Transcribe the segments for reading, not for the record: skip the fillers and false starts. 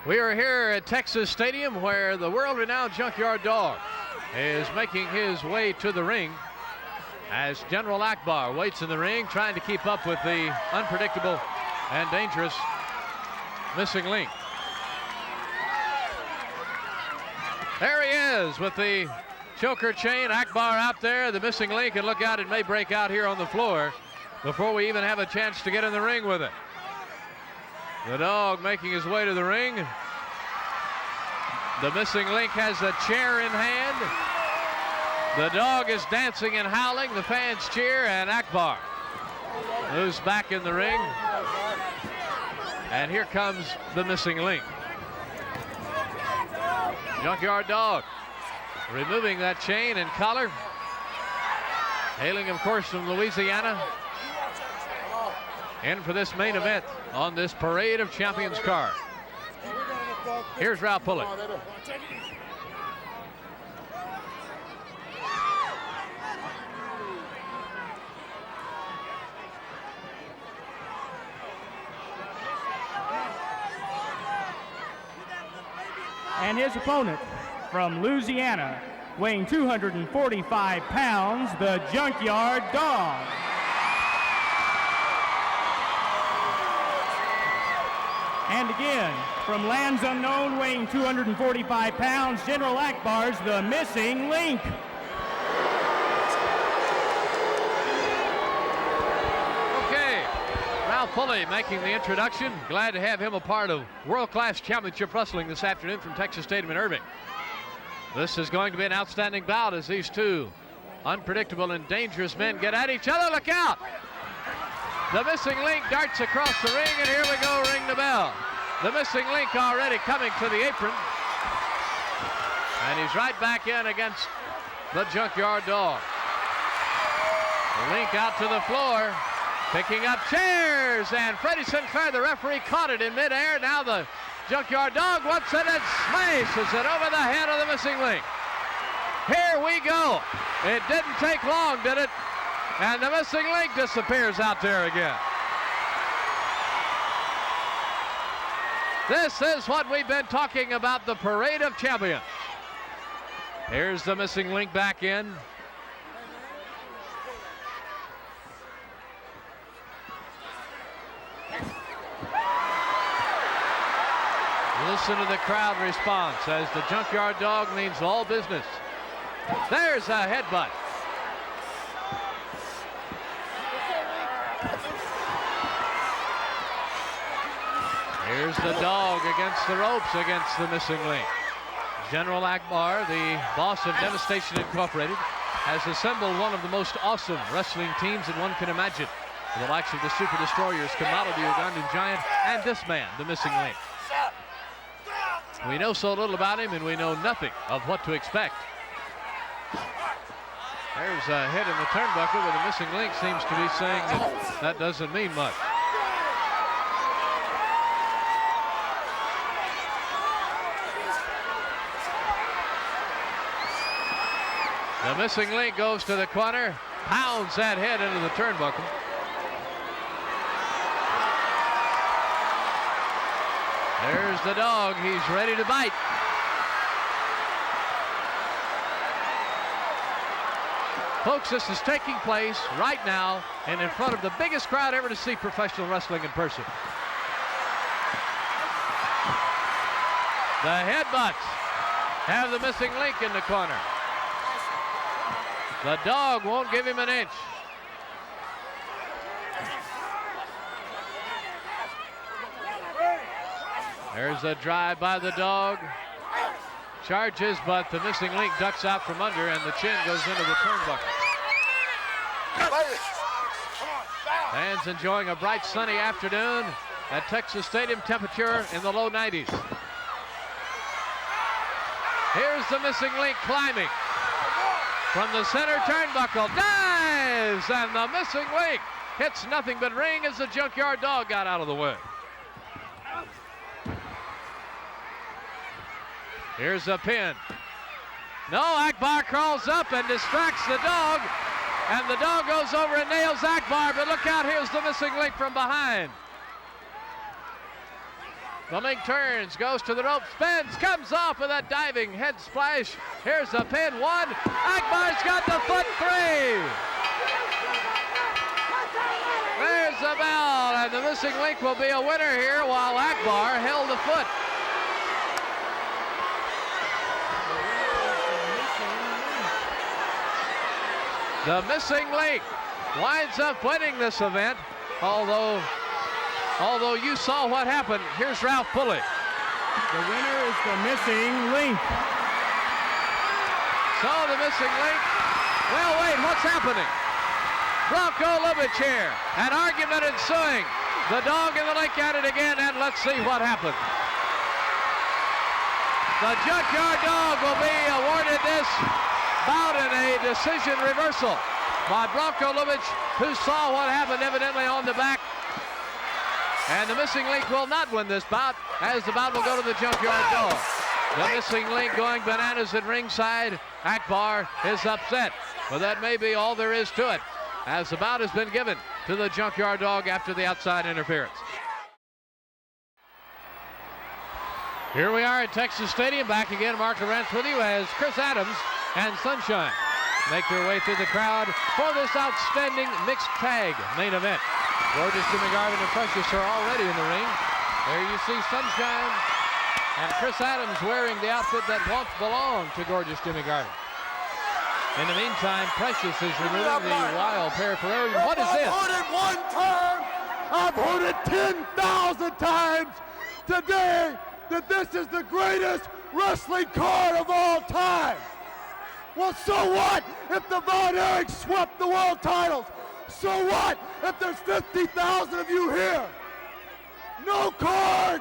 We are here at Texas Stadium where the world-renowned Junkyard Dog is making his way to the ring as General Akbar waits in the ring trying to keep up with the unpredictable and dangerous Missing Link. There he is with the choker chain. Akbar out there, the Missing Link, and look out, it may break out here on the floor before we even have a chance to get in the ring with it. The dog making his way to the ring. The Missing Link has a chair in hand. The dog is dancing and howling. The fans cheer, and Akbar moves back in the ring. And here comes the Missing Link. Junkyard Dog removing that chain and collar. Hailing, of course, from Louisiana. In for this main event on this Parade of Champions card. Here's Ralph Pulley. And his opponent from Louisiana, weighing 245 pounds, the Junkyard Dog. And again, from lands unknown, weighing 245 pounds, General Akbar's the Missing Link. Okay, Ralph Pulley making the introduction. Glad to have him a part of world-class championship wrestling this afternoon from Texas Stadium in Irving. This is going to be an outstanding bout as these two unpredictable and dangerous men get at each other. Look out! The Missing Link darts across the ring, and here we go, ring the bell. The Missing Link already coming to the apron. And he's right back in against the Junkyard Dog. The Link out to the floor, picking up chairs, and Freddie Sinclair, the referee, caught it in midair. Now the Junkyard Dog wants it and smashes it over the head of the Missing Link. Here we go. It didn't take long, did it? And the Missing Link disappears out there again. This is what we've been talking about, the Parade of Champions. Here's the Missing Link back in. Listen to the crowd response as the Junkyard Dog means all business. There's a headbutt. Here's the dog against the ropes against the Missing Link. General Akbar, the boss of Devastation Incorporated, has assembled one of the most awesome wrestling teams that one can imagine. The likes of the Super Destroyers, Kamala the Ugandan Giant, and this man, the Missing Link. We know so little about him, and we know nothing of what to expect. There's a hit in the turnbuckle, but the Missing Link seems to be saying that doesn't mean much. The Missing Link goes to the corner, pounds that head into the turnbuckle. There's the dog, he's ready to bite. Folks, this is taking place right now and in front of the biggest crowd ever to see professional wrestling in person. The headbutts have the Missing Link in the corner. The dog won't give him an inch. There's a drive by the dog. Charges, but the Missing Link ducks out from under, and the chin goes into the turnbuckle. Fans enjoying a bright sunny afternoon at Texas Stadium, temperature in the low 90s. Here's the Missing Link climbing from the center turnbuckle, dives, and the Missing Link hits nothing but ring as the Junkyard Dog got out of the way. Here's a pin. No, Akbar crawls up and distracts the dog, and the dog goes over and nails Akbar, but look out, here's the Missing Link from behind. The link turns, goes to the rope, spins, comes off with a diving head splash. Here's the pin, 1. Akbar's got the foot, 3. There's the bell, and the missing link will be a winner here while Akbar held the foot. The missing link winds up winning this event, although you saw what happened. Here's Ralph Pulley. The winner is the missing link. So the missing link. Well, wait, what's happening? Bronco Lubich here. An argument ensuing. The dog and the link at it again, and let's see what happens. The Junkyard Dog will be awarded this bout in a decision reversal by Bronco Lubich, who saw what happened evidently on the back. And the missing link will not win this bout, as the bout will go to the Junkyard Dog. The missing link going bananas at ringside. Akbar is upset, but that may be all there is to it, as the bout has been given to the Junkyard Dog after the outside interference. Here we are at Texas Stadium. Back again, Mark Lawrence with you as Chris Adams and Sunshine make their way through the crowd for this outstanding mixed tag main event. Gorgeous Jimmy Garvin and Precious are already in the ring. There you see Sunshine and Chris Adams wearing the outfit that once belonged to Gorgeous Jimmy Garvin. In the meantime, Precious is removing the wild paraphernalia. What is this? I've heard it one time. I've heard it 10,000 times today that this is the greatest wrestling card of all time. Well, so what if the Von Erich swept the world titles? So what if there's 50,000 of you here? No card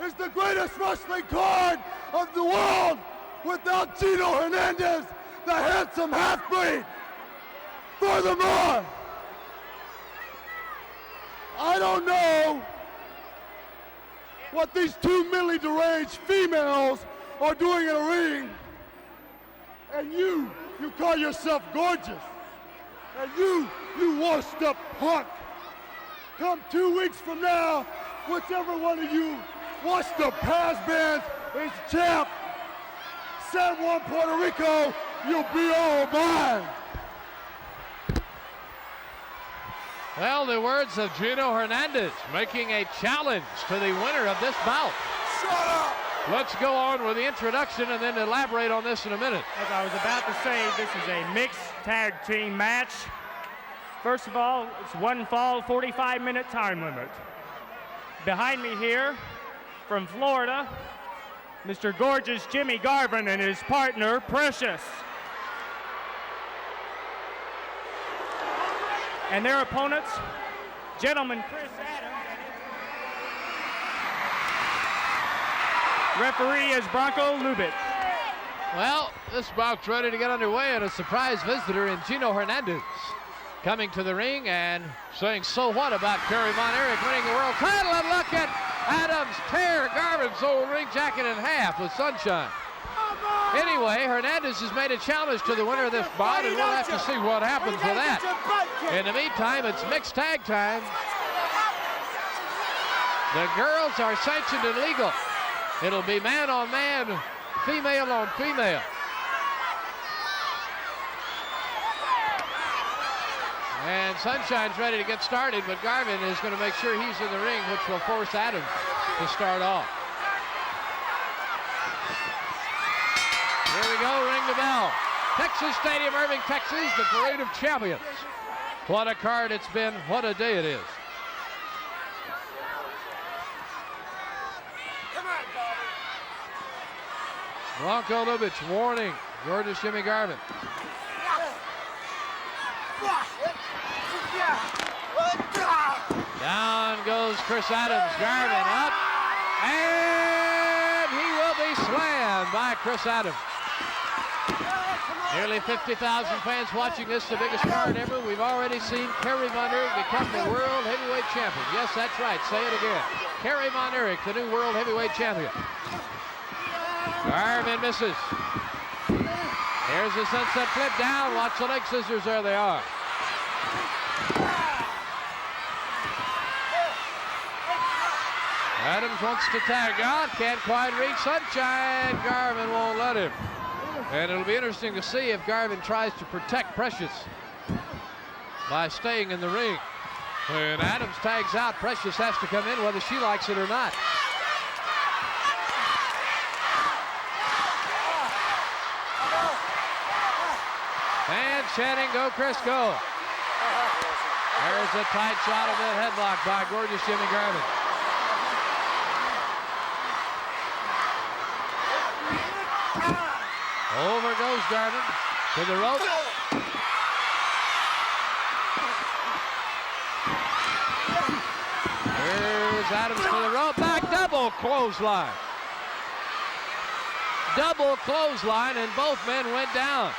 is the greatest wrestling card of the world without Gino Hernandez, the handsome half-breed. Furthermore, I don't know what these two mentally deranged females are doing in a ring, and you call yourself gorgeous, and you washed up punk. Come 2 weeks from now, whichever one of you washed up has-beens is champ. San Juan, Puerto Rico, you'll be all mine. Well, the words of Gino Hernandez making a challenge to the winner of this bout. Shut up! Let's go on with the introduction and then elaborate on this in a minute. As I was about to say, this is a mixed tag team match. First of all, it's one fall, 45-minute time limit. Behind me here, from Florida, Mr. Gorgeous Jimmy Garvin and his partner, Precious. And their opponents, gentleman Chris Adams. Referee is Bronco Lubich. Well, this bout's ready to get underway, and a surprise visitor in Gino Hernandez coming to the ring and saying, so what about Kerry Von Erich winning the world title? And look at Adams tear Garvin's old ring jacket in half with Sunshine. Anyway, Hernandez has made a challenge to the winner of this bout, and we'll have to see what happens with that. In the meantime, it's mixed tag time. The girls are sanctioned and legal. It'll be man on man, female on female. And Sunshine's ready to get started, but Garvin is going to make sure he's in the ring, which will force Adams to start off. Here we go, ring the bell. Texas Stadium, Irving, Texas, the Parade of Champions. What a card it's been, what a day it is. Bronco Lubich warning Gorgeous Jimmy Garvin. Down goes Chris Adams. Garvin up, and he will be slammed by Chris Adams. Nearly 50,000 fans watching this, the biggest card ever. We've already seen Kerry Von Erich become the world heavyweight champion. Yes, that's right. Say it again. Kerry Von Erich, the new world heavyweight champion. Garvin misses. Here's the sunset flip down. Watch the leg scissors. There they are. Adams wants to tag out, can't quite reach Sunshine. Garvin won't let him. And it'll be interesting to see if Garvin tries to protect Precious by staying in the ring. When Adams tags out, Precious has to come in whether she likes it or not. And chanting, "Go, Chris, go." There's a tight shot of that headlock by Gorgeous Jimmy Garvin. Over goes Garvin to the rope. Here's Adams to the rope. Back double clothesline. Double clothesline, and both men went down.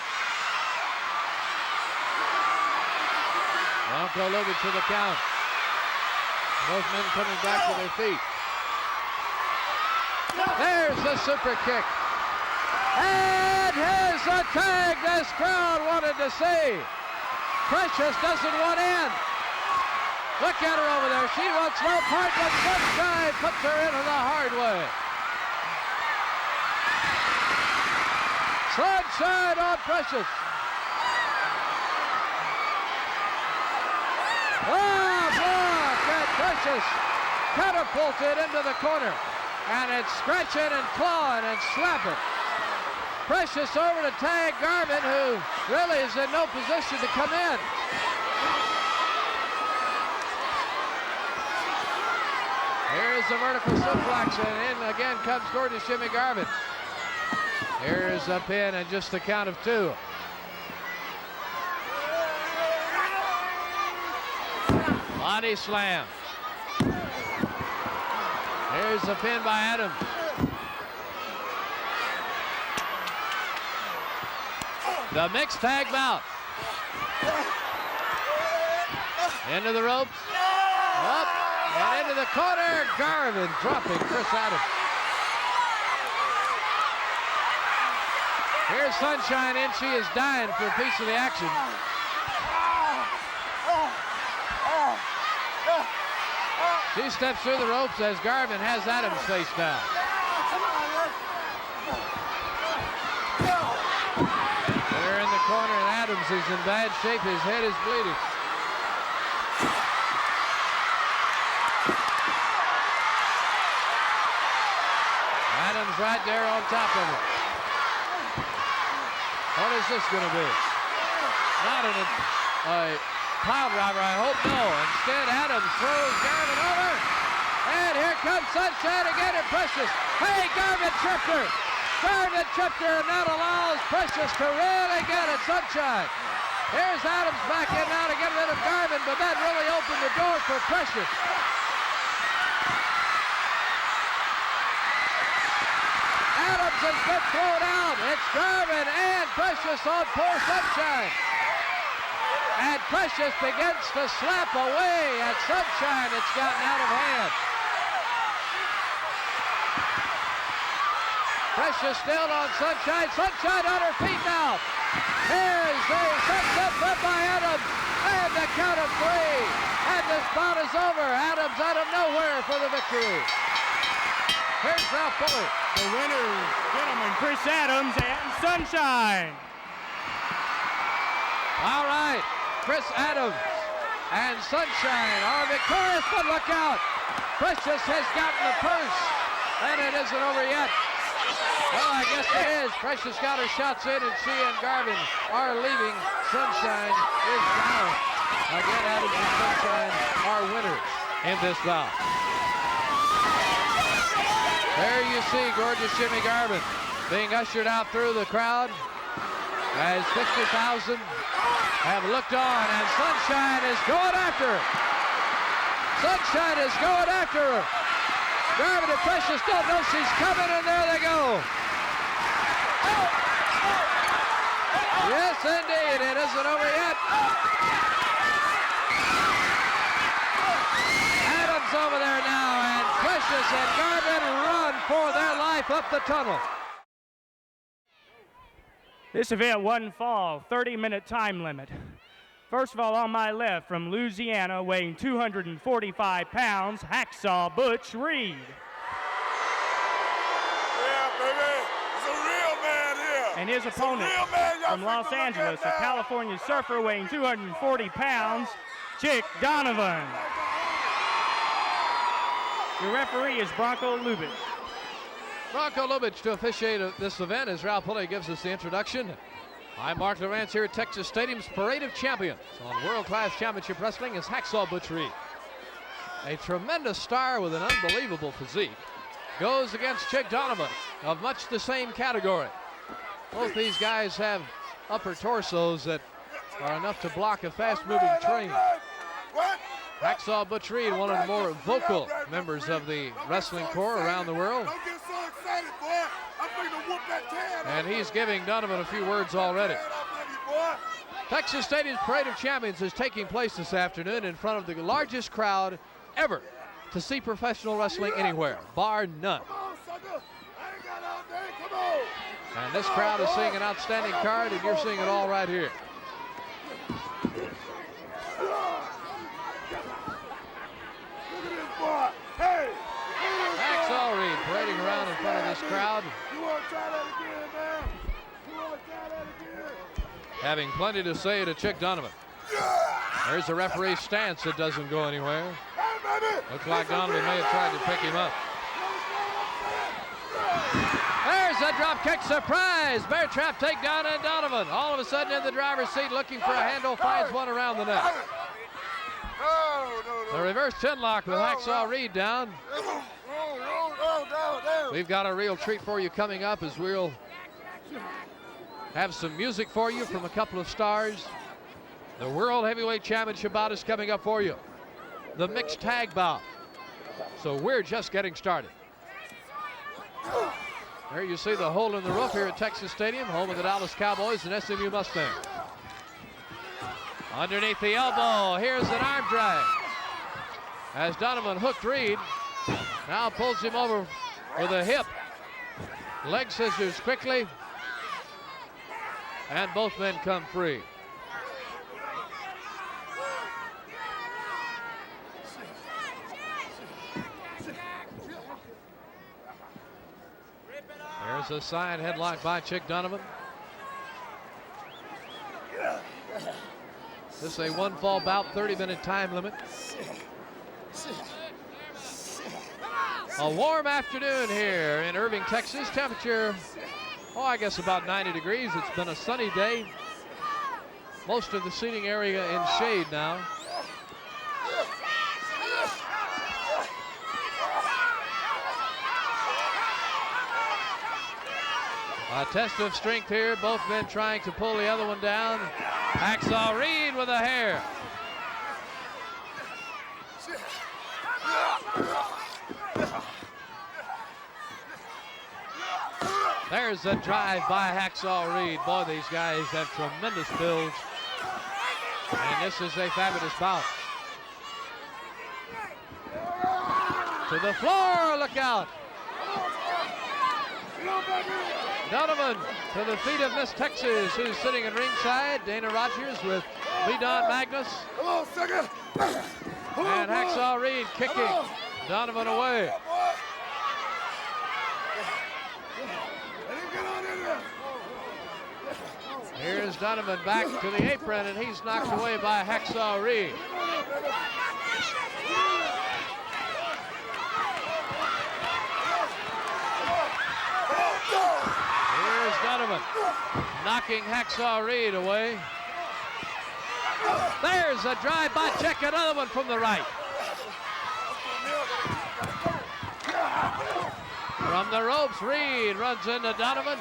Bronco Luger to the count. Both men coming back to their feet. There's the super kick. And here's the tag this crowd wanted to see. Precious doesn't want in. Look at her over there. She wants no part, but Sunshine puts her in the hard way. Sunshine on Precious. Oh, block, and Precious catapulted into the corner. And it's scratching and clawing and slapping. Precious over to tag Garvin, who really is in no position to come in. Here's the vertical suplex, and in again comes Gorgeous Jimmy Garvin. Here's a pin and just the count of 2. Body slam. Here's the pin by Adams. The mixed tag bout. Into the ropes. Up and into the corner. Garvin dropping Chris Adams. Here's Sunshine in. She is dying for a piece of the action. She steps through the ropes as Garvin has Adams face down. They're in the corner, and Adams is in bad shape. His head is bleeding. Adams right there on top of it. What is this going to be? Not a pile driver, I hope no. Instead, Adams throws Garvin over. And here comes Sunshine again and Precious. Hey, Garvin tripped her. Garvin tripped her, and that allows Precious to really get at Sunshine. Here's Adams back in now to get rid of Garvin, but that really opened the door for Precious. Adams has been thrown out. It's Garvin and Precious on poor Sunshine. And Precious begins to slap away at Sunshine. It's gotten out of hand. Precious still on Sunshine. Sunshine on her feet now. Here's the sunset flip by Adams. And the count of 3. And this bout is over. Adams out of nowhere for the victory. Here's Ralph Fuller. The winner, gentlemen, Chris Adams and Sunshine. All right. Chris Adams and Sunshine are victorious, but look out. Precious has gotten the purse, and it isn't over yet. Well, I guess it is. Precious got her shots in, and she and Garvin are leaving. Sunshine is down. Again, Adams and Sunshine are winners in this bout. There you see Gorgeous Jimmy Garvin being ushered out through the crowd as 50,000 have looked on, and Sunshine is going after her. Sunshine is going after her. Garvin and Precious don't know she's coming, and there they go. Yes, indeed, it isn't over yet. Adams over there now, and Precious and Garvin run for their life up the tunnel. This event, one fall, 30-minute time limit. First of all, on my left, from Louisiana, weighing 245 pounds, Hacksaw Butch Reed. Yeah, baby. It's a real man here. And his opponent from Los Angeles, a California surfer weighing 240 pounds, Chick Donovan. Your referee is Bronco Lubitsch. Bronco Lubitsch to officiate this event as Ralph Pulley gives us the introduction. I'm Mark Lowrance here at Texas Stadium's Parade of Champions. On World Class Championship Wrestling is Hacksaw Butch Reed. A tremendous star with an unbelievable physique goes against Chick Donovan of much the same category. Both these guys have upper torsos that are enough to block a fast-moving train. Hacksaw Butch Reed, one of the more vocal members of the wrestling corps around the world. Don't get so excited, boy. I'm finna whoop that tan. And he's giving Donovan a few words already. Texas Stadium's Parade of Champions is taking place this afternoon in front of the largest crowd ever to see professional wrestling anywhere, bar none. Come on, sucker. I ain't got all day. Come on. And this crowd is seeing an outstanding card, and you're seeing it all right here. Look at this boy. Hey. Hacksaw Reed parading around in front of this crowd, You want to try that again, man? You want to try that again? having plenty to say to Chick Donovan. There's a referee's stance that doesn't go anywhere. Hey, baby. Looks like Donovan may have tried to pick him up. There's a drop kick surprise. Bear trap takedown and Donovan all of a sudden in the driver's seat looking for a handle, finds one around the neck. The reverse chin lock with Hacksaw Reed down. We've got a real treat for you coming up as we'll have some music for you from a couple of stars. The World Heavyweight Championship bout is coming up for you. The mixed tag bout. So we're just getting started. There you see the hole in the roof here at Texas Stadium, home of the Dallas Cowboys and SMU Mustangs. Underneath the elbow, here's an arm drag. As Donovan hooked Reed, now pulls him over with a hip. Leg scissors quickly, and both men come free. There's a side headlock by Chick Donovan. This is a one-fall bout, 30-minute time limit. A warm afternoon here in Irving, Texas. Temperature, I guess about 90 degrees. It's been a sunny day. Most of the seating area in shade now. A test of strength here. Both men trying to pull the other one down. Hacksaw Reed with a hair. There's a drive by Hacksaw Reed. Boy, these guys have tremendous builds. And this is a fabulous bout. To the floor, look out. Donovan to the feet of Miss Texas, who's sitting at ringside. Dana Rogers with B. Don Magnus. Come on, sucker. And Hacksaw Reed kicking Donovan away. Here's Donovan back to the apron, and he's knocked away by Hacksaw Reed. Here's Donovan knocking Hacksaw Reed away. There's a drive by Chick, another one from the right. From the ropes, Reed runs into Donovan.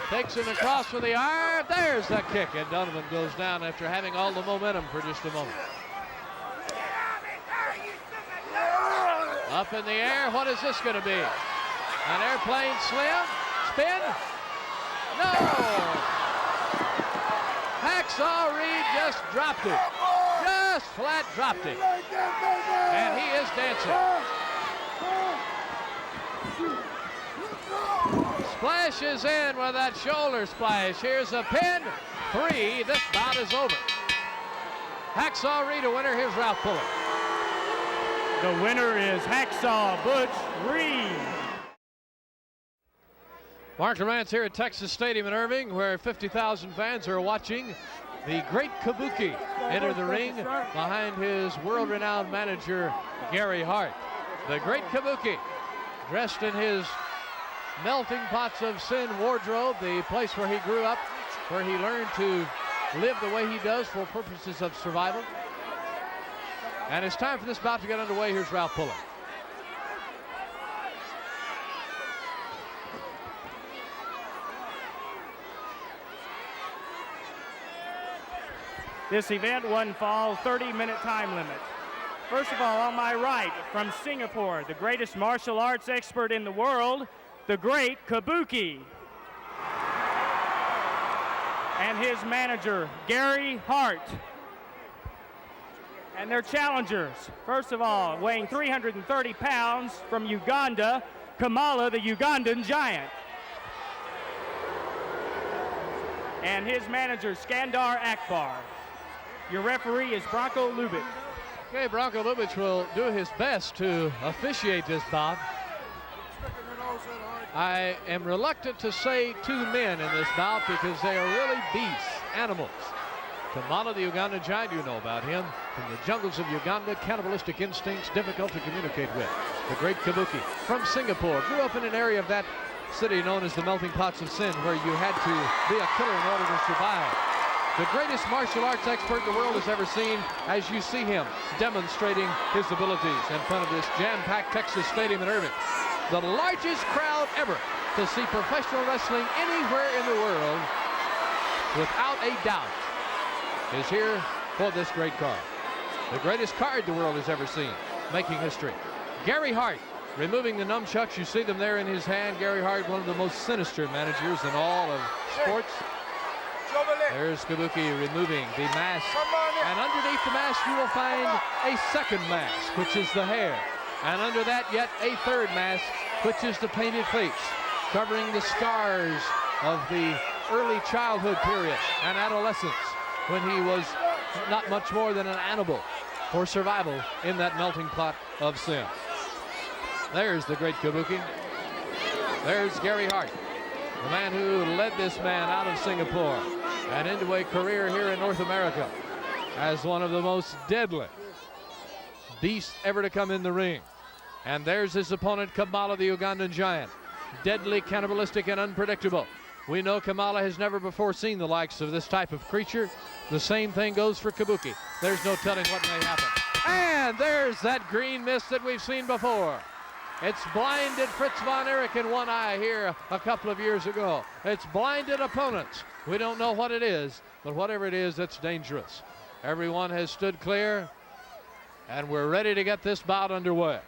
Takes him across with the arm. There's the kick, and Donovan goes down after having all the momentum for just a moment. Up in the air, what is this going to be? An airplane slam? Spin? No! Hacksaw Reed just dropped it. Just flat dropped it. And he is dancing. Splashes in with that shoulder splash. Here's a pin. 3. This bout is over. Hacksaw Reed, a winner. Here's Ralph Pulley. The winner is Hacksaw Butch Reed. Mark Lowrance here at Texas Stadium in Irving, where 50,000 fans are watching the great Kabuki enter the ring behind his world-renowned manager, Gary Hart. The great Kabuki, dressed in his Melting Pots of Sin wardrobe, the place where he grew up, where he learned to live the way he does for purposes of survival. And it's time for this bout to get underway. Here's Ralph Pulley. This event, one fall, 30-minute time limit. First of all, on my right, from Singapore, the greatest martial arts expert in the world, the great Kabuki. And his manager, Gary Hart. And their challengers, first of all, weighing 330 pounds from Uganda, Kamala, the Ugandan Giant. And his manager, Skandar Akbar. Your referee is Bronco Lubitsch. Okay, Bronco Lubitsch will do his best to officiate this bout. I am reluctant to say two men in this bout because they are really beasts, animals. Kamala, the Ugandan Giant, you know about him. From the jungles of Uganda, cannibalistic instincts, difficult to communicate with. The great Kabuki from Singapore, grew up in an area of that city known as the Melting Pots of Sin, where you had to be a killer in order to survive. The greatest martial arts expert the world has ever seen, as you see him demonstrating his abilities in front of this jam-packed Texas Stadium in Irving. The largest crowd ever to see professional wrestling anywhere in the world, without a doubt, is here for this great card. The greatest card the world has ever seen, making history. Gary Hart, removing the nunchucks. You see them there in his hand. Gary Hart, one of the most sinister managers in all of sports. There's Kabuki removing the mask. And underneath the mask, you will find a second mask, which is the hair. And under that, yet a third mask, which is the painted face, covering the scars of the early childhood period and adolescence, when he was not much more than an animal for survival in that melting pot of sin. There's the great Kabuki. There's Gary Hart, the man who led this man out of Singapore and into a career here in North America as one of the most deadly beasts ever to come in the ring. And there's his opponent, Kamala, the Ugandan Giant. Deadly, cannibalistic, and unpredictable. We know Kamala has never before seen the likes of this type of creature. The same thing goes for Kabuki. There's no telling what may happen. And there's that green mist that we've seen before. It's blinded Fritz von Erich in one eye here a couple of years ago. It's blinded opponents. We don't know what it is, but whatever it is, it's dangerous. Everyone has stood clear, and we're ready to get this bout underway.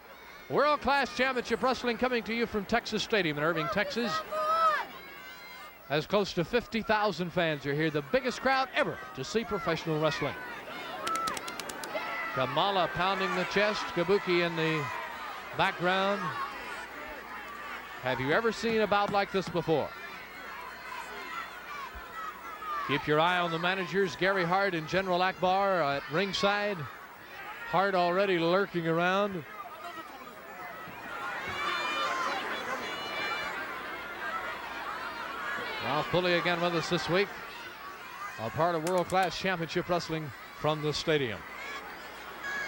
World-class championship wrestling coming to you from Texas Stadium in Irving, Texas. As close to 50,000 fans are here, the biggest crowd ever to see professional wrestling. Kamala pounding the chest, Kabuki in the background. Have you ever seen a bout like this before? Keep your eye on the managers, Gary Hart and General Akbar at ringside. Hart already lurking around. Ralph Pulley again with us this week, a part of world-class championship wrestling from the stadium.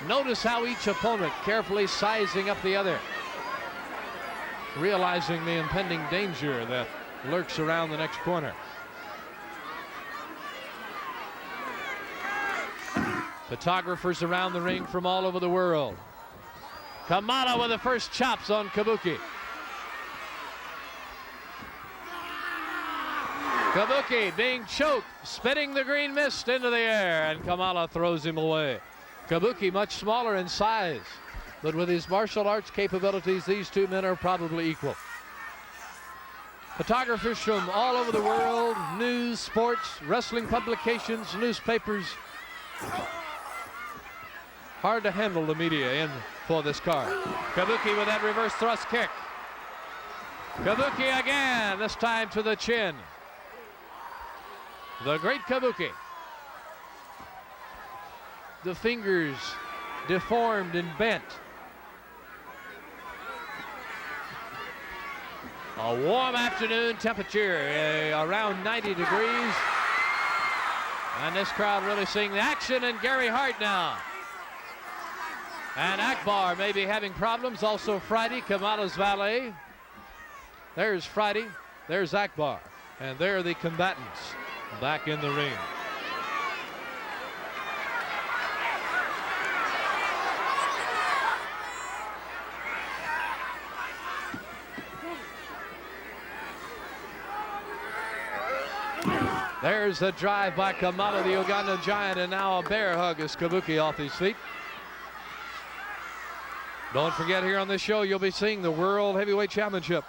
Notice how each opponent carefully sizing up the other, realizing the impending danger that lurks around the next corner. Photographers around the ring from all over the world. Kamala with the first chops on Kabuki. Kabuki being choked, spitting the green mist into the air, and Kamala throws him away. Kabuki much smaller in size, but with his martial arts capabilities, these two men are probably equal. Photographers from all over the world, news, sports, wrestling publications, newspapers. Hard to handle the media in for this card. Kabuki with that reverse thrust kick. Kabuki again, this time to the chin. The great Kabuki. the fingers deformed and bent. A warm afternoon temperature, around 90 degrees. And this crowd really seeing the action, and Gary Hart now. And Akbar may be having problems. Also Friday, Kamala's valet. There's Friday, there's Akbar. And there are the combatants back in the ring. There's the drive by Kamala, the Ugandan Giant, and now a bear hug as Kabuki off his feet. Don't forget, here on this show, you'll be seeing the World Heavyweight Championship.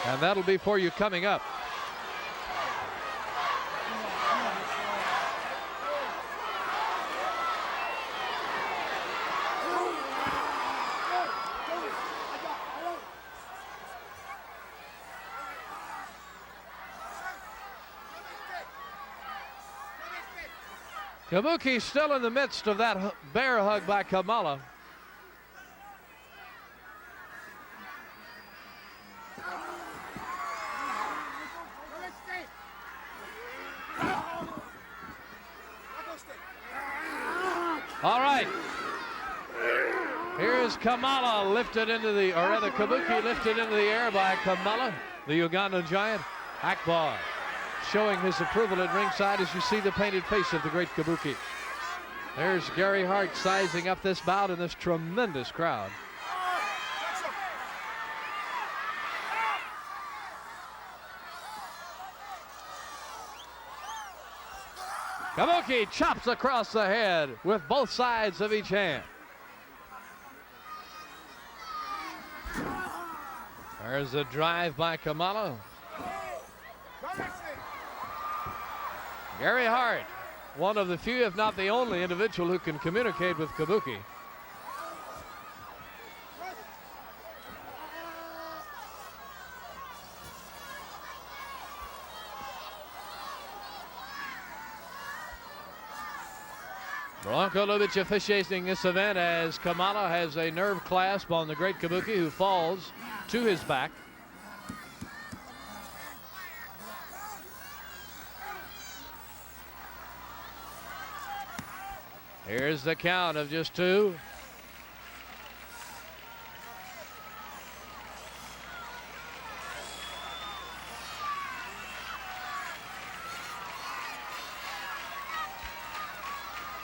And that'll be for you coming up. Kabuki still in the midst of that bear hug by Kamala. All right. Here's Kamala lifted into the, or rather Kabuki lifted into the air by Kamala, the Ugandan Giant. Akbar showing his approval at ringside as you see the painted face of the great Kabuki. There's Gary Hart sizing up this bout in this tremendous crowd. Kabuki chops across the head with both sides of each hand. There's a drive by Kamala. Gary Hart, one of the few, if not the only individual who can communicate with Kabuki. Bronco Lubitsch officiating this event as Kamala has a nerve clasp on the great Kabuki, who falls to his back. Here's the count of just two.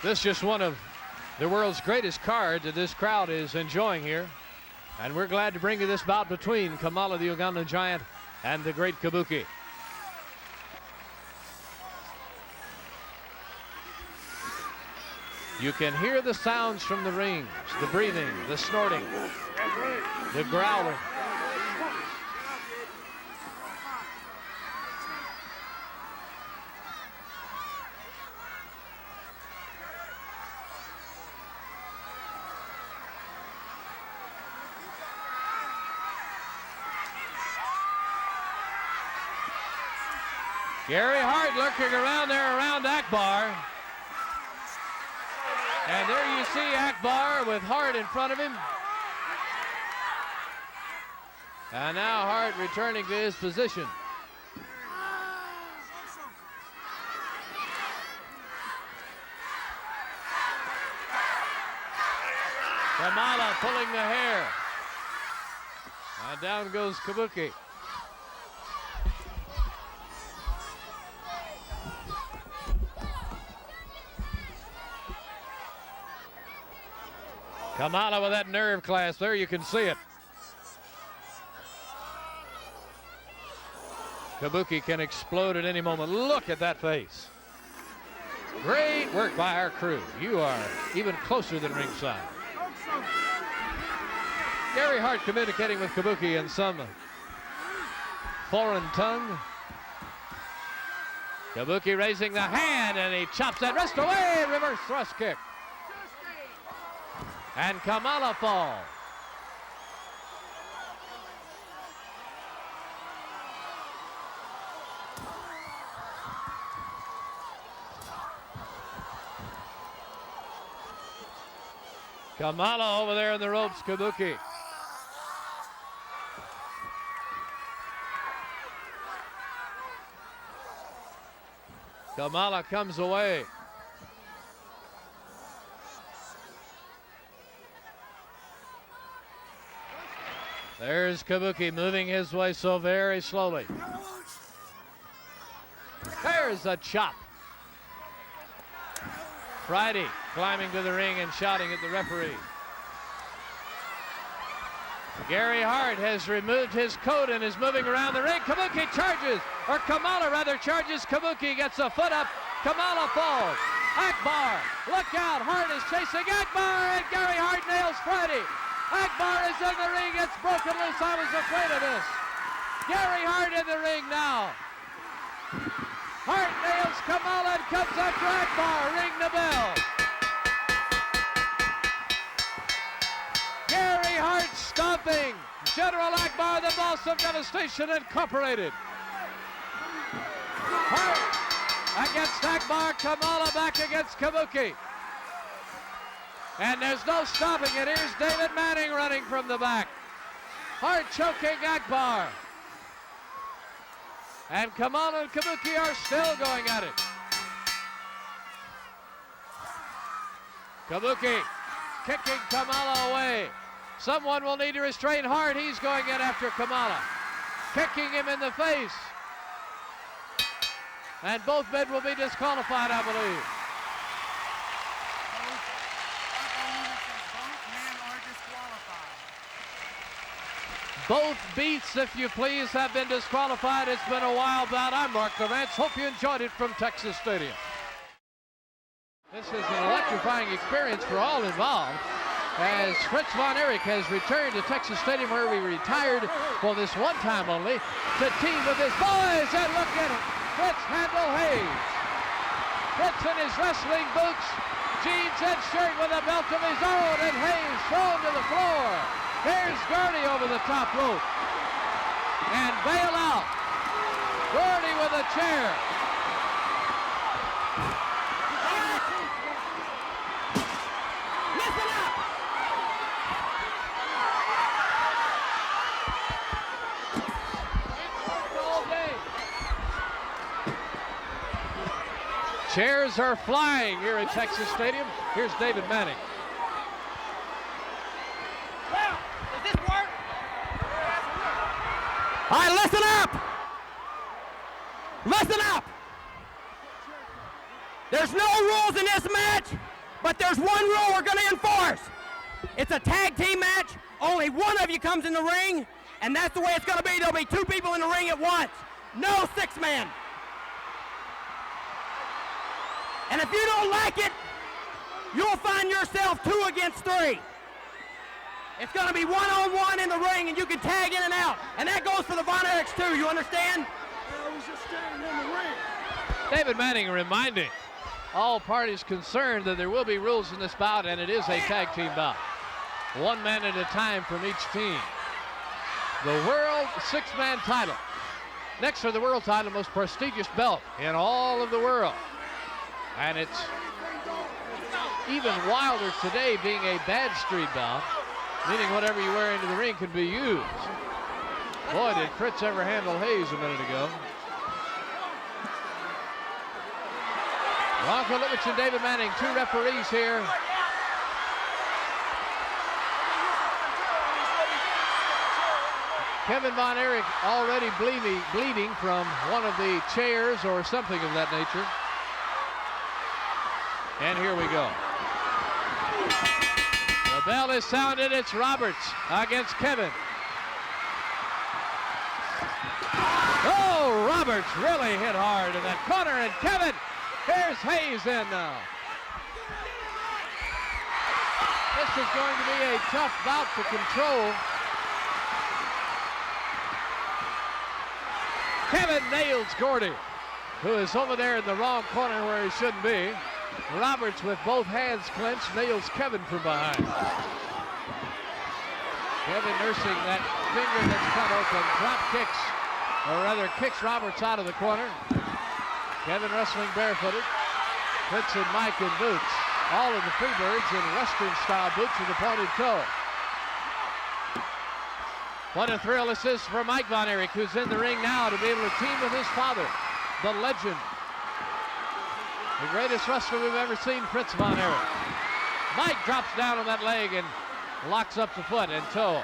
This is just one of the world's greatest cards that this crowd is enjoying here. And we're glad to bring you this bout between Kamala, the Ugandan Giant, and the great Kabuki. You can hear the sounds from the rings, the breathing, the snorting, the growling. Gary Hart lurking around there around Akbar. And there you see Akbar with Hart in front of him. And now Hart returning to his position. Kamala pulling the hair. And down goes Kabuki. Kamala with that nerve clasp. There you can see it. Kabuki can explode at any moment. Look at that face. Great work by our crew. You are even closer than ringside. Gary Hart communicating with Kabuki in some foreign tongue. Kabuki raising the hand, and he chops that wrist away. Reverse thrust kick. And Kamala falls. Kamala over there in the ropes, Kabuki. Kamala comes away. There's Kabuki moving his way so very slowly. There's a chop. Friday climbing to the ring and shouting at the referee. Gary Hart has removed his coat and is moving around the ring. Kabuki charges, or Kamala rather charges. Kabuki gets a foot up. Kamala falls. Akbar, look out. Hart is chasing Akbar, and Gary Hart nails Friday. Akbar is in the ring. It's broken loose. I was afraid of this. Gary Hart in the ring now. Hart nails Kamala and comes after Akbar. Ring the bell. Gary Hart stomping General Akbar, the boss of Devastation Incorporated. Hart against Akbar, Kamala back against Kabuki. And there's no stopping it. Here's David Manning running from the back. Hart choking Akbar. And Kamala and Kabuki are still going at it. Kabuki kicking Kamala away. Someone will need to restrain Hart. He's going in after Kamala. Kicking him in the face. And both men will be disqualified, I believe. Both beats, if you please, have been disqualified. It's been a wild bout. I'm Mark Lawrence. Hope you enjoyed it from Texas Stadium. This is an electrifying experience for all involved, as Fritz Von Erich has returned to Texas Stadium, where we retired for this one time only, to team with his boys. And look at it, Fritz Handel Hayes. Fritz in his wrestling boots, jeans and shirt with a belt of his own, and Hayes thrown to the floor. Here's Gordy over the top rope. And bail out. Gordy with a chair. Listen up! All day. Chairs are flying here at Texas Stadium. Here's David Manning. All right, listen up! Listen up! There's no rules in this match, but there's one rule we're going to enforce. It's a tag team match. Only one of you comes in the ring, and that's the way it's going to be. There'll be two people in the ring at once. No six-man. And if you don't like it, you'll find yourself 2 against 3. It's going to be one-on-one in the ring, and you can tag in and out. And that goes for the Von Erichs, too. You understand? I was just standing in the ring. David Manning reminding all parties concerned that there will be rules in this bout, and it is a tag team bout. 1 man at a time from each team. The World Six-Man title. Next for the World title, most prestigious belt in all of the world. And it's even wilder today, being a bad street bout, meaning whatever you wear into the ring can be used. Boy, did Fritz ever handle Hayes a minute ago. Ronco Lubitsch and David Manning, 2 referees here. Kevin Von Erich already bleeding from one of the chairs or something of that nature. And here we go. The bell is sounded. It's Roberts against Kevin. Oh, Roberts really hit hard in that corner, and Kevin, here's Hayes in now. This is going to be a tough bout to control. Kevin nails Gordy, who is over there in the wrong corner where he shouldn't be. Roberts, with both hands clenched, nails Kevin from behind. Kevin nursing that finger that's cut open, drop kicks, or rather kicks Roberts out of the corner. Kevin wrestling barefooted. Fritz and Mike in boots. all of the Freebirds in Western-style boots with a pointed toe. What a thrill this is for Mike Von Erich, who's in the ring now to be able to team with his father, the legend, the greatest wrestler we've ever seen, Fritz Von Erich. Mike drops down on that leg and locks up the foot and toe.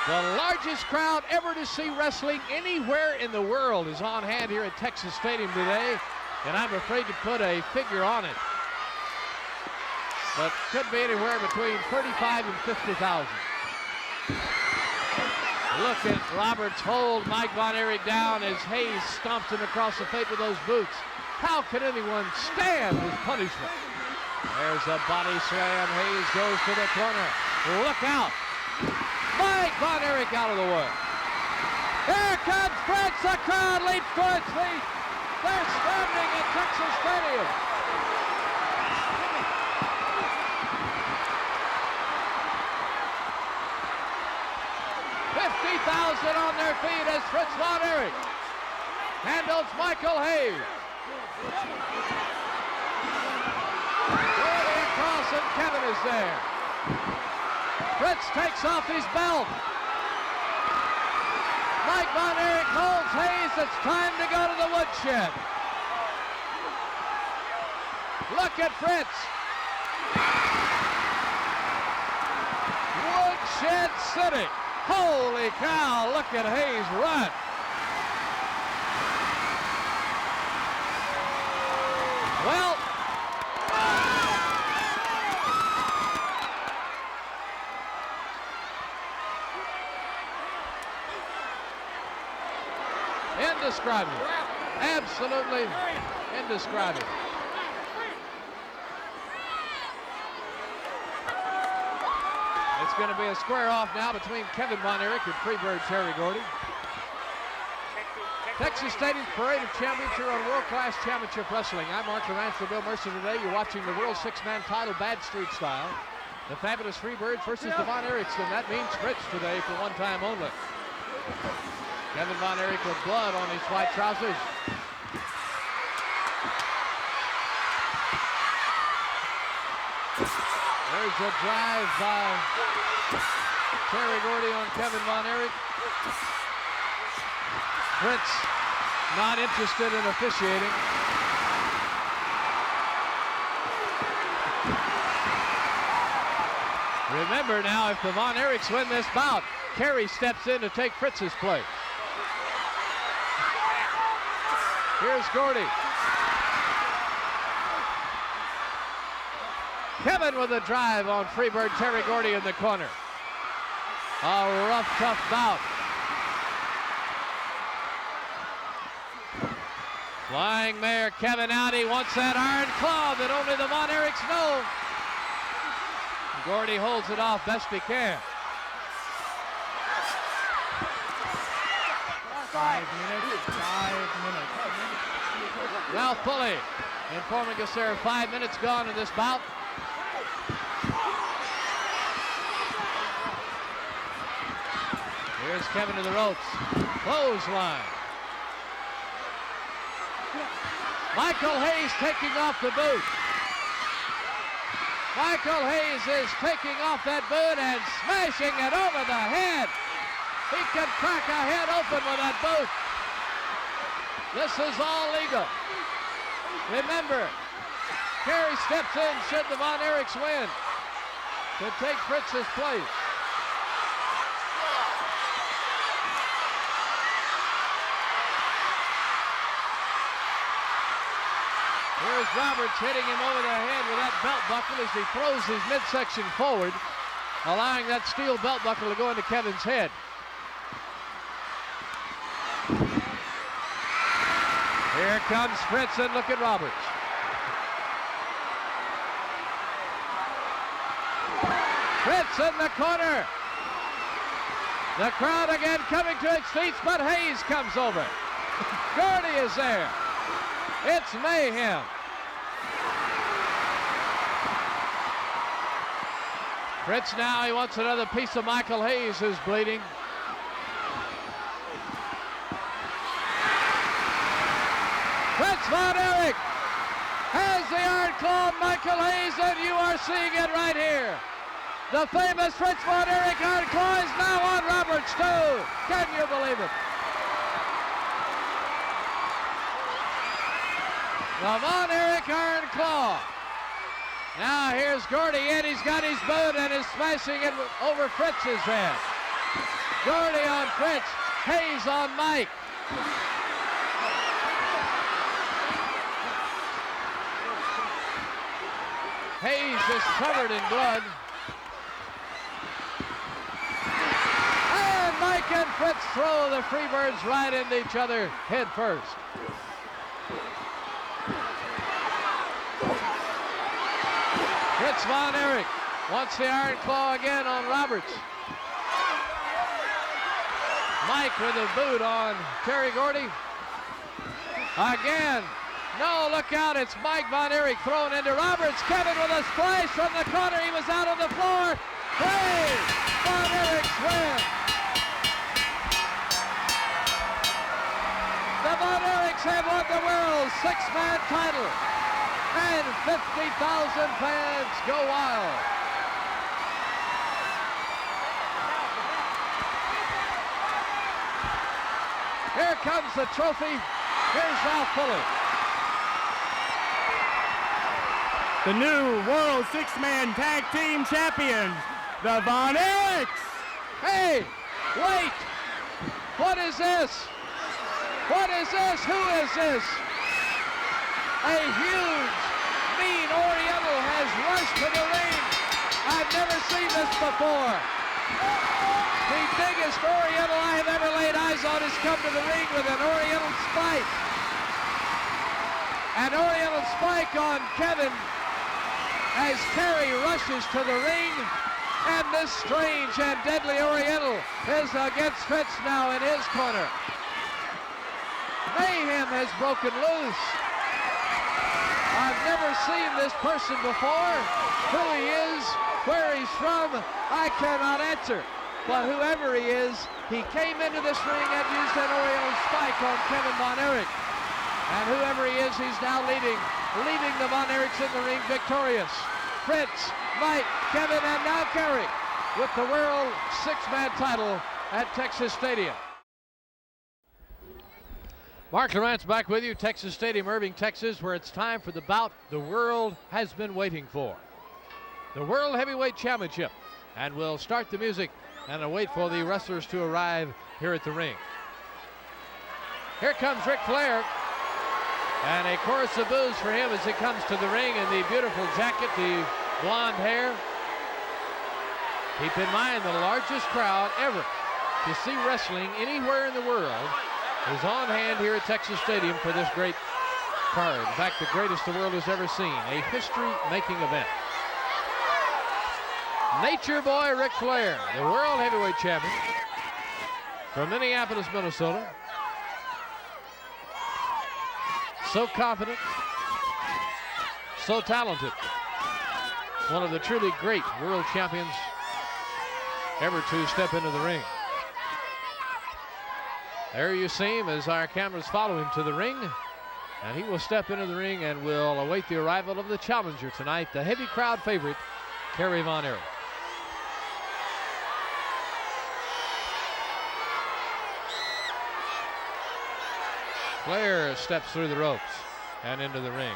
The largest crowd ever to see wrestling anywhere in the world is on hand here at Texas Stadium today, and I'm afraid to put a figure on it, but could be anywhere between 35 and 50,000. Look at Roberts hold Mike Von Erich down as Hayes stomps him across the face with those boots. How can anyone stand his punishment? There's a body slam. Hayes goes to the corner. Look out. Mike Von Erich out of the way. Here comes Fritz. The crowd leaps to its feet. They're standing at Texas Stadium. $50,000 on their feet as Fritz Von Erich handles Michael Hayes. Gordy across and Kevin is there. Fritz takes off his belt. Mike Von Erich holds Hayes. It's time to go to the woodshed. Look at Fritz. Woodshed City. Holy cow, look at Hayes run. Well, indescribable. Absolutely indescribable. It's going to be a square off now between Kevin Von Erich and Freebird Terry Gordy. Texas Stadium's Parade of Champions here on World Class Championship Wrestling. I'm Mark Lawrence for Bill Mercer today. You're watching the World Six-Man title Bad Street Style. The Fabulous Freebirds versus the Von Erichs, and that means Fritz today for one time only. Kevin Von Erich with blood on his white trousers. There's a drive by Terry Gordy on Kevin Von Erich. Fritz not interested in officiating. Remember now, if the Von Erichs win this bout, Kerry steps in to take Fritz's place. Here's Gordy. Kevin with a drive on Freebird Terry Gordy in the corner. A rough, tough bout. Flying Mare Kevin out. He wants that iron claw that only the Von Erichs know. Gordy holds it off best he can. 5 minutes. 5 minutes. Ralph Pulley informing us there are 5 minutes gone in this bout. Here's Kevin to the ropes. Clothesline. Michael Hayes taking off the boot. Michael Hayes is taking off that boot and smashing it over the head. He can crack a head open with that boot. This is all legal. Remember, Kerry steps in should the Von Erichs win to take Fritz's place. Here's Roberts hitting him over the head with that belt buckle as he throws his midsection forward, allowing that steel belt buckle to go into Kevin's head. Here comes Fritz, and look at Roberts. Fritz in the corner. The crowd again coming to its feet, but Hayes comes over. Gordy is there. It's mayhem. Fritz now, he wants another piece of Michael Hayes, who's bleeding. Fritz Von Erich has the Iron Claw, Michael Hayes, and you are seeing it right here. The famous Fritz Von Erich Iron Claw is now on Roberts too. Can you believe it? The Von Erich Iron Claw. Now here's Gordy in. He's got his boot and is smashing it over Fritz's head. Gordy on Fritz. Hayes on Mike. Hayes is covered in blood. And Mike and Fritz throw the Freebirds right into each other head first. Fritz Von Erich wants the Iron Claw again on Roberts. Mike with a boot on Terry Gordy. Again. No, look out, it's Mike Von Erich thrown into Roberts. Kevin with a splash from the corner. He was out on the floor. Hey, Von Erich's win. The Von Erichs have won the world's six-man title. And 50,000 fans go wild. Here comes the trophy. Here's Ralph Pulley. The new World Six-Man Tag Team Champions, the Von Erichs. Hey, wait. What is this? What is this? Who is this? A huge, mean Oriental has rushed to the ring. I've never seen this before. The biggest Oriental I have ever laid eyes on has come to the ring with an Oriental spike. An Oriental spike on Kevin as Terry rushes to the ring, and this strange and deadly Oriental is against Fritz now in his corner. Mayhem has broken loose. I've never seen this person before. Who he is, where he's from, I cannot answer. But whoever he is, he came into this ring and used an Oriental spike on Kevin Von Erich. And whoever he is, he's now leaving the Von Erichs in the ring victorious. Fritz, Mike, Kevin, and now Kerry with the world six-man title at Texas Stadium. Mark Lawrence back with you, Texas Stadium, Irving, Texas, where it's time for the bout the world has been waiting for. The World Heavyweight Championship. And we'll start the music and wait for the wrestlers to arrive here at the ring. Here comes Ric Flair. And a chorus of boos for him as he comes to the ring in the beautiful jacket, the blonde hair. Keep in mind, the largest crowd ever to see wrestling anywhere in the world is on hand here at Texas Stadium for this great card. In fact, the greatest the world has ever seen. A history-making event. Nature Boy Ric Flair, the World Heavyweight Champion from Minneapolis, Minnesota. So confident, so talented. One of the truly great world champions ever to step into the ring. There you see him as our cameras follow him to the ring. And he will step into the ring and will await the arrival of the challenger tonight, the heavy crowd favorite, Kerry Von Erich. Flair steps through the ropes and into the ring.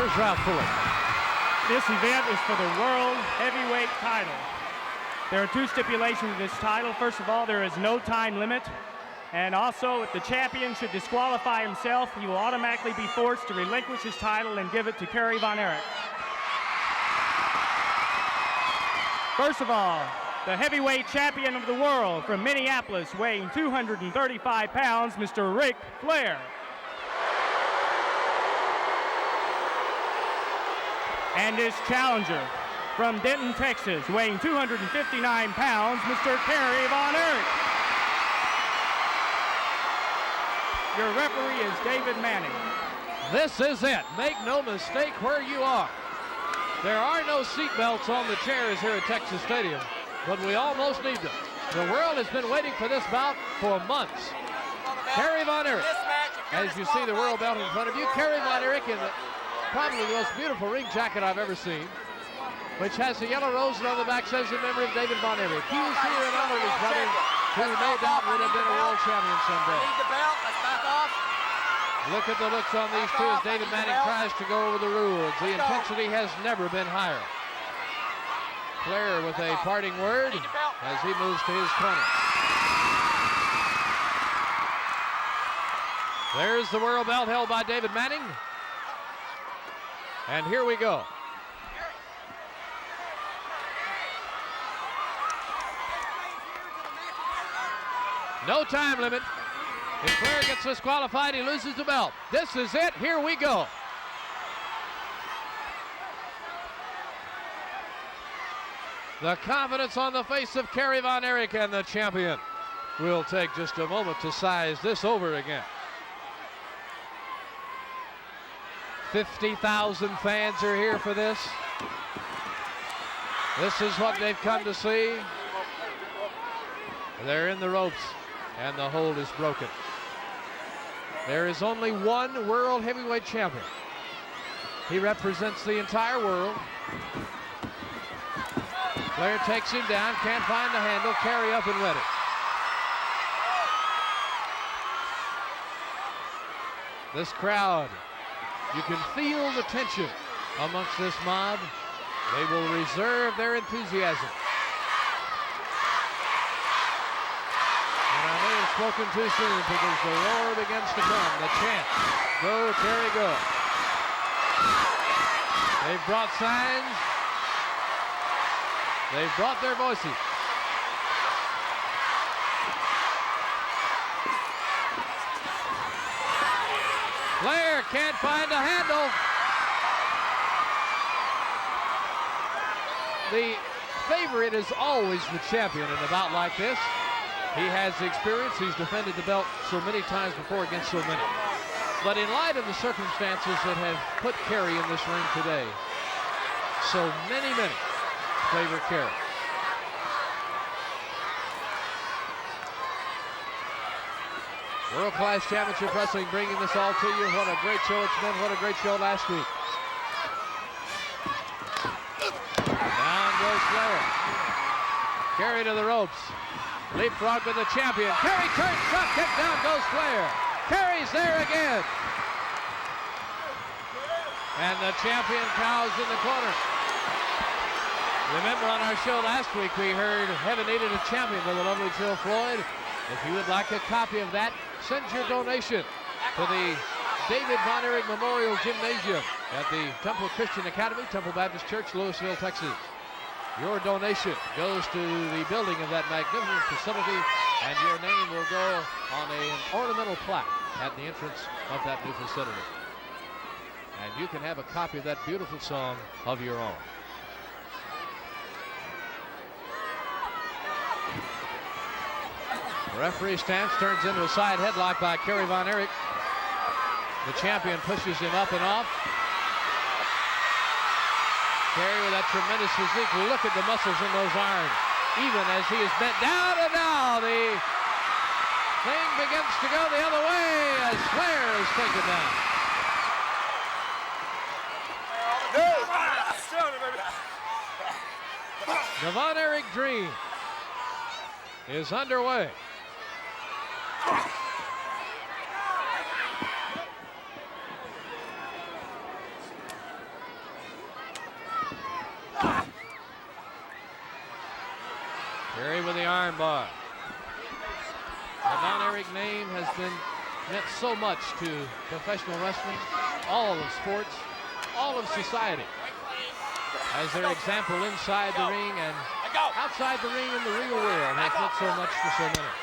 Here's Ralph Fuller. This event is for the World Heavyweight title. There are 2 stipulations to this title. First of all, there is no time limit. And also, if the champion should disqualify himself, he will automatically be forced to relinquish his title and give it to Kerry Von Erich. First of all, the heavyweight champion of the world from Minneapolis, weighing 235 pounds, Mr. Ric Flair. And his challenger from Denton, Texas, weighing 259 pounds, Mr. Kerry Von Erich. Your referee is David Manning. This is it. Make no mistake where you are. There are no seat belts on the chairs here at Texas Stadium, but we almost need them. The world has been waiting for this bout for months. Kerry Von Erich, as you see the world belt in front of you, Kerry Von Erich in probably the most beautiful ring jacket I've ever seen, which has a yellow rose, and on the back says in memory of David Von Erich. He was here in honor of his brother, who no doubt would have been a world champion someday. Look at the looks on these two as David Manning tries to go over the rules. The intensity has never been higher. Flair with a parting word as he moves to his corner. There's the world belt held by David Manning. And here we go. No time limit. If Flair gets disqualified, he loses the belt. This is it. Here we go. The confidence on the face of Kerry Von Erich, and the champion. We'll take just a moment to size this over again. 50,000 fans are here for this. This is what they've come to see. They're in the ropes, and the hold is broken. There is only one world heavyweight champion. He represents the entire world. Flair takes him down, can't find the handle, Kerry up and ready. This crowd, you can feel the tension amongst this mob. They will reserve their enthusiasm. Spoken too soon because the roar begins to come. The chant, go Kerry go. They've brought signs. They've brought their voices. Flair can't find a handle. The favorite is always the champion in a bout like this. He has the experience. He's defended the belt so many times before against so many. But in light of the circumstances that have put Kerry in this ring today, so many favor Kerry. World Class Championship Wrestling bringing this all to you. What a great show it's been. What a great show last week. Down goes Flair. Kerry to the ropes. Leapfrog with the champion. Kerry turns, drop kick, down goes Flair. Kerry's there again. And the champion cows in the corner. Remember on our show last week we heard Heaven Needed a Champion with the lovely Jill Floyd. If you would like a copy of that, send your donation to the David Von Erich Memorial Gymnasium at the Temple Christian Academy, Temple Baptist Church, Louisville, Texas. Your donation goes to the building of that magnificent facility, and your name will go on an ornamental plaque at the entrance of that new facility. And you can have a copy of that beautiful song of your own. The referee stance turns into a side headlock by Kerry Von Erich. The champion pushes him up and off. Kerry with that tremendous physique. Look at the muscles in those arms, even as he is bent down, and now the thing begins to go the other way as Flair is taken down. The Von Erich dream is underway. Kerry with the arm bar. The Von Erich name has meant so much to professional wrestling, all of sports, all of society. As their example inside the ring and outside the ring in the real world has meant so much to so many.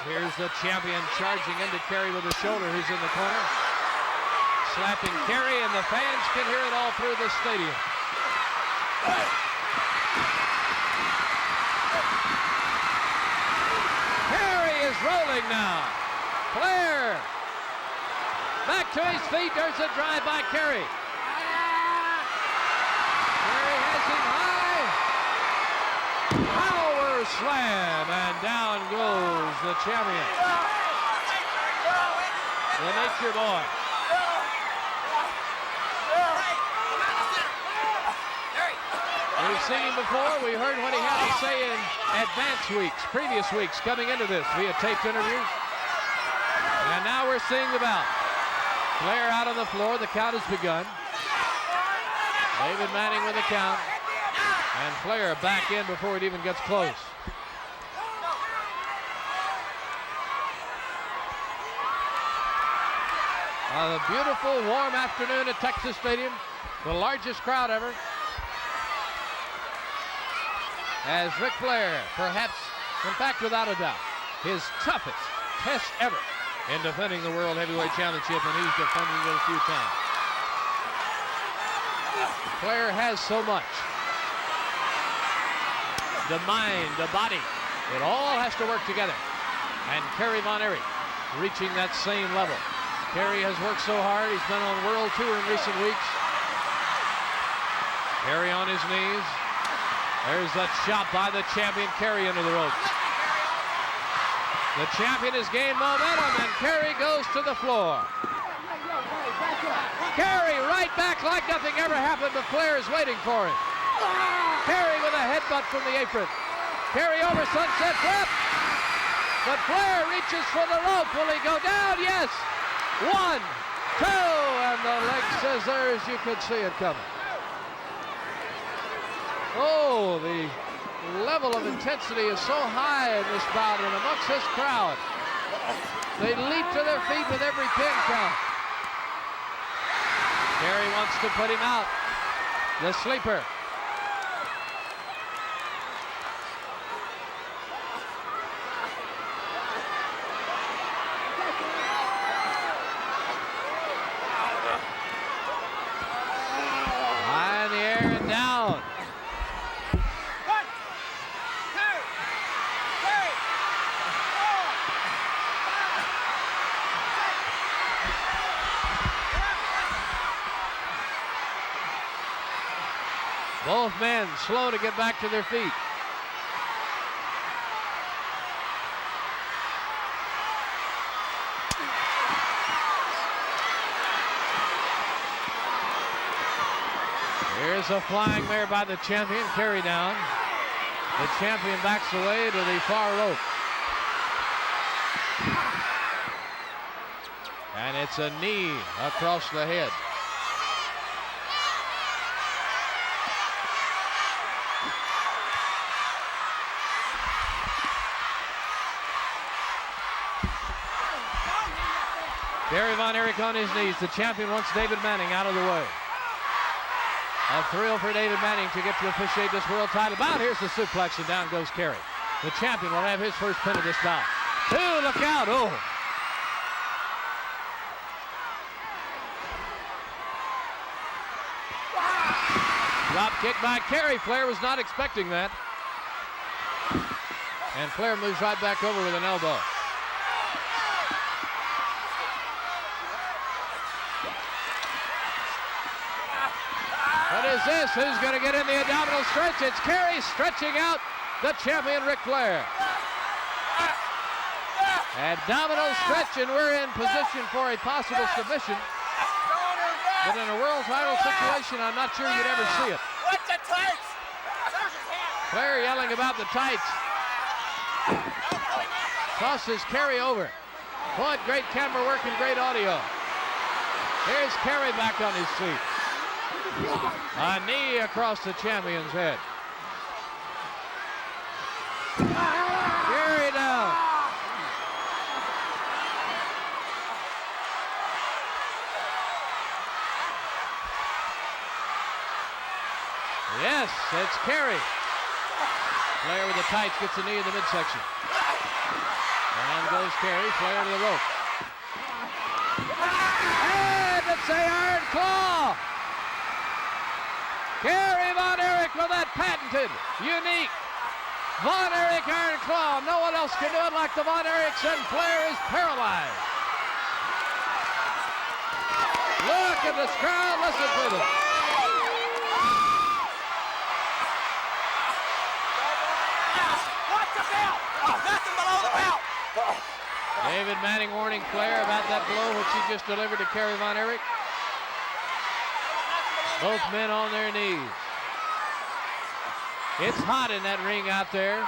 Here's the champion charging into Kerry with his shoulder. Who's in the corner. Slapping Kerry, and the fans can hear it all through the stadium. Kerry is rolling now. Flair back to his feet. There's a drive by Kerry. Kerry has him high. Power slam, and down goes the champion. The Nature Boy. We've seen him before. We heard what he had to say in previous weeks coming into this via taped interviews. And now we're seeing the bout. Flair out on the floor. The count has begun. David Manning with the count. And Flair back in before it even gets close. A beautiful warm afternoon at Texas Stadium. The largest crowd ever. As Ric Flair, perhaps, in fact, without a doubt, his toughest test ever in defending the World Heavyweight Championship, and he's defending it a few times. Flair has so much. The mind, the body, it all has to work together. And Kerry Von Erich reaching that same level. Kerry has worked so hard. He's been on world tour in recent weeks. Kerry on his knees. There's that shot by the champion, Kerry into the ropes. The champion has gained momentum, and Kerry goes to the floor. Kerry right back like nothing ever happened, but Flair is waiting for him. Kerry with a headbutt from the apron. Kerry over sunset flip. But Flair reaches for the rope. Will he go down? Yes. 1, 2, and the leg scissors. You could see it coming. Oh, the level of intensity is so high in this bout and amongst this crowd. They leap to their feet with every pin count. Kerry wants to put him out. The sleeper. High in the air and down. Both men slow to get back to their feet. Here's a flying mare by the champion, Kerry down. The champion backs away to the far rope. And it's a knee across the head. Kerry Von Erich on his knees. The champion wants David Manning out of the way. A thrill for David Manning to get to officiate this world title bout. Here's the suplex, and down goes Kerry. The champion will have his first pin of this bout. 2, look out. Oh. Drop kick by Kerry. Flair was not expecting that. And Flair moves right back over with an elbow. What is this? Who's going to get in the abdominal stretch? It's Kerry stretching out the champion, Ric Flair. Abdominal stretch, and we're in position for a possible submission. But in a world title situation, I'm not sure you'd ever see it. What's the tights? Flair yelling about the tights. Tosses Kerry over. Boy, great camera work and great audio. Here's Kerry back on his feet. A knee across the champion's head. Carry down. Yes, it's Carey. Flair with the tights gets a knee in the midsection. And goes Carey, Flair to the rope. And it's the Iron Claw. Kerry Von Erich with that patented, unique Von Erich Iron Claw. No one else can do it like the Von Erichs, and Flair is paralyzed. Look at this crowd, listen to them. What's the belt? Nothing below the belt. David Manning warning Flair about that blow which he just delivered to Kerry Von Erich. Both men on their knees. It's hot in that ring out there.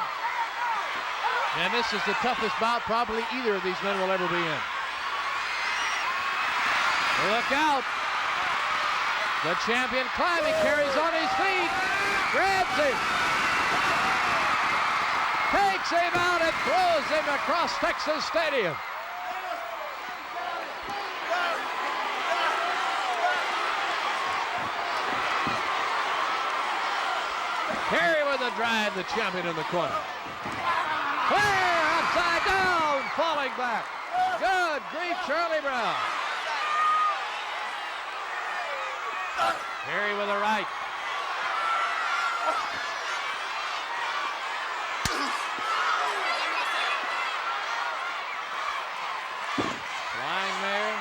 And this is the toughest bout probably either of these men will ever be in. Look out. The champion climbing, Kerry's on his feet. Grabs him. Takes him out and throws him across Texas Stadium. Kerry with a drive, the champion in the corner. Flair upside down, falling back. Good grief, Charlie Brown. Kerry with a right. Flying there.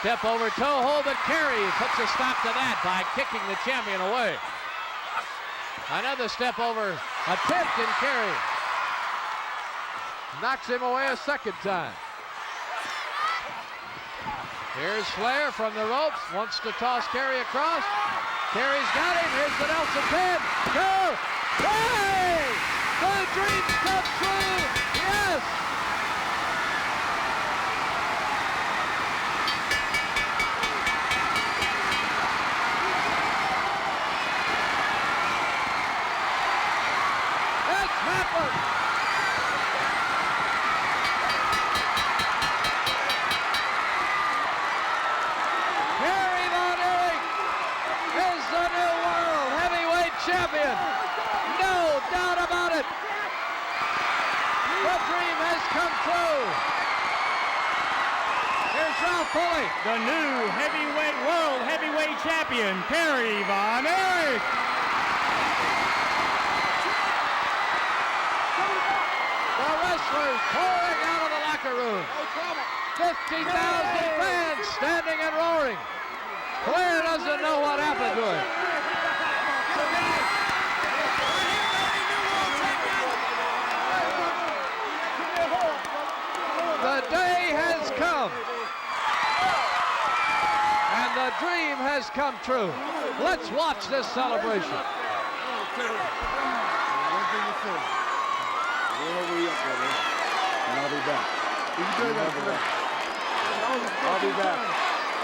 Step over toe hold, but Kerry puts a stop to that by kicking the champion away. Another step over attempt, and Kerry knocks him away a second time. Here's Flair from the ropes, wants to toss Kerry across. Kerry's got him, here's the Nelson pin. Go! Hey! The dreams come true! Yes! It's happened! Kerry Von Erich is the new world heavyweight champion. No doubt about it. The dream has come true. Here's Ralph Pulley. The new world heavyweight champion, Kerry Von Erich. The wrestlers pouring out of the locker room. 50,000 fans standing and roaring. Flair doesn't know what happened to him. The day has come. And the dream has come true. Let's watch this celebration. One thing to say. We're over you, brother. And I'll be back. I'll be back.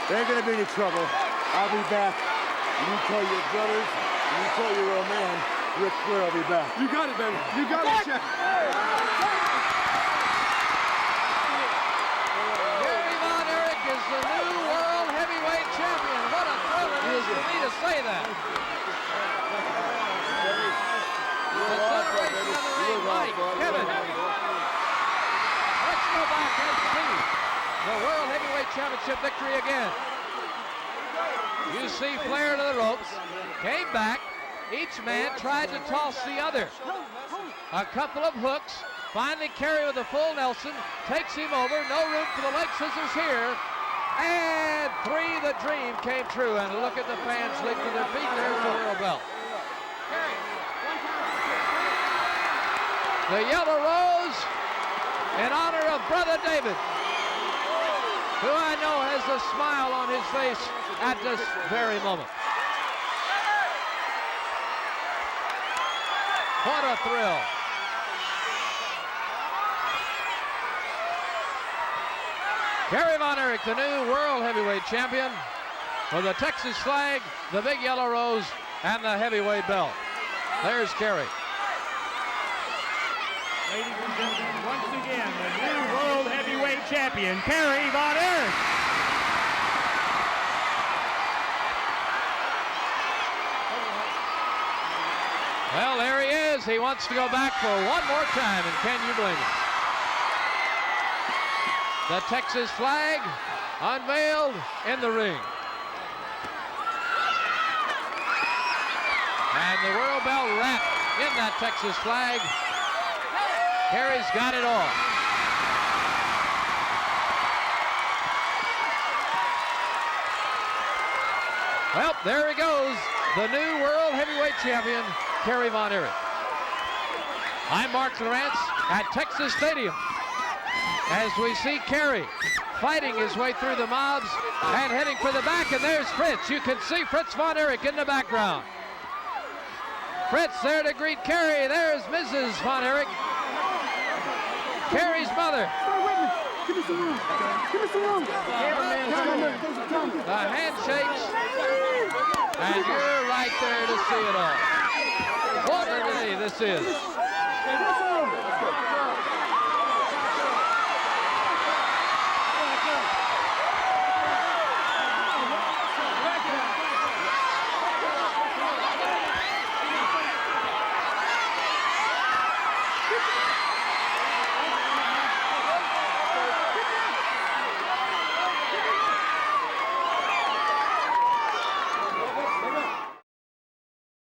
There ain't gonna be any trouble. I'll be back. You tell your brothers, and you tell your old man, Ric Flair will be back. You got it, baby. You got it, Chef. Kerry Von Erich is the new world heavyweight champion. What a thrill it is for me to say that. The celebration on the ring, Mike, Kevin. Let's go back and see the World Heavyweight Championship victory again. You see Flair to the ropes, came back. Each man tried to toss the other. A couple of hooks. Finally, Kerry with a full Nelson takes him over. No room for the leg scissors here. And three, the dream came true. And look at the fans leap to their feet. There's the world belt. The yellow rose in honor of Brother David, who I know has a smile on his face at this very moment. What a thrill. Kerry Von Erich, the new world heavyweight champion, with the Texas flag, the big yellow rose, and the heavyweight belt. There's Kerry. Ladies and gentlemen, once again, the new world heavyweight champion, Kerry Von Erich. Well, there he is. He wants to go back for one more time, and can you blame him? The Texas flag unveiled in the ring. And the world belt wrapped in that Texas flag. Kerry's got it all. Well, there he goes, the new world heavyweight champion, Kerry Von Erich. I'm Mark Lawrence at Texas Stadium as we see Kerry fighting his way through the mobs and heading for the back, and there's Fritz. You can see Fritz Von Erich in the background. Fritz there to greet Kerry. There's Mrs. Von Erich, Kerry's mother. Give me some room. Give me some room. The handshakes, and you're right there to see it all. What a day this is.